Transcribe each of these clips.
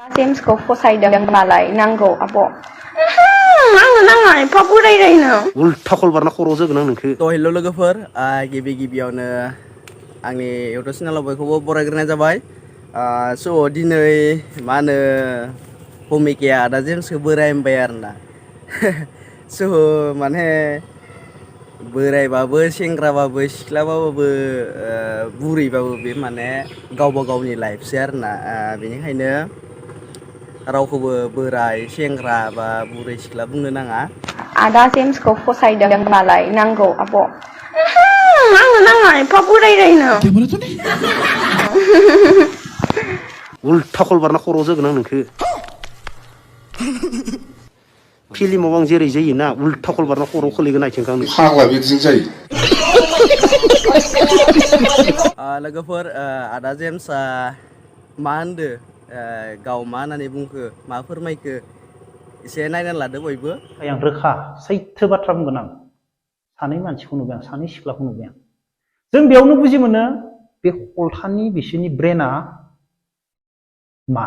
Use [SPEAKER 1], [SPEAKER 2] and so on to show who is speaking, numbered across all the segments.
[SPEAKER 1] Jamesखौ फसायदों मालाय नांगौ आब'। आंनो नाङा एफा बोरायनो।
[SPEAKER 2] उल्था खलबारना खर'आव जोगोन आं नोंखो।
[SPEAKER 3] थ' हेल' लोगोफोर गिबियावनो आंनि इउटुब चेनेलाव बयखौबो बरायग्रोनाय जाबाय। स' दिनै मा होनो भुमिकाया आदा जेम्सखौ बोराय होनबाय आरोना। स' माने बोरायबाबो सेंग्राबाबो सिख्लाबाबो बुरैबाबो बे माने गावबा गावनि लाइफसो आरोना। बेनिखायनो रावखौबो बोराय सेंग्रा बा बुरै सिख्ला बुंनो नाङा।
[SPEAKER 1] आदा जेम्सखौ फसायदों मालाय नांगौ आब'। आंनो नाङा एफा बोरायनो।
[SPEAKER 2] उल्था खलबारना खर'आव जोगोन आं नोंखो। फिल्माव आं जेरै जायोना उल्था खलबारना खर'आव खोलैगोन आथिंखौ आं।
[SPEAKER 4] फाग्ला बिदिजों जायो।
[SPEAKER 3] लोगोफोर आदा जेम्सआ मा होनदो गाव मा होननानै बुंखो मा फोरमायखो एसे नायनानै लादो बयबो।
[SPEAKER 5] आं रोखा सैथो बाथ्रा बुंगोन आं। सानै मानसिखौ नुबाय आं, सानै सिख्लाखौ नुबाय आं। जों बेयावनो बुजि मोनो बे खलथानि बिसोरनि ब्रेना मा।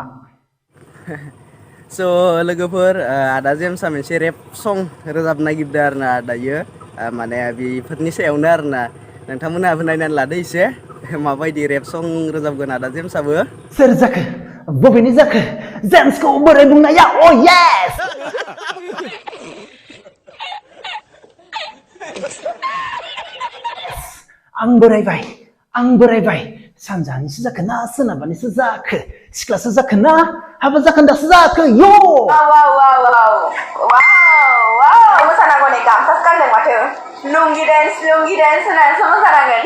[SPEAKER 3] स' लोगोफोर आदा जेम्सआ मोनसे रेप सं रोजाबनो नागिरदों आरोना दायो। माने बेफोरनि सायावनो आरोना नोंथांमोनहाबो नायनानै लादो एसे माबायदि रेप सं रोजाबगोन आदा जेम्सआबो।
[SPEAKER 5] सोर जाखो बबेनि जाखो जेम्सखौ बोरै बुंनाया अ येस। आं बोरायबाय सानजानिसो जाखो ना सोनाबानिसो जाखो सिख्लासो जाखो ना हाबा जाखोन्दासो जाखो यो।
[SPEAKER 1] मोसानांगौ नै गामसासो गानदों माथो। लुंगि डेन्स होनानैसो मोसानांगोन।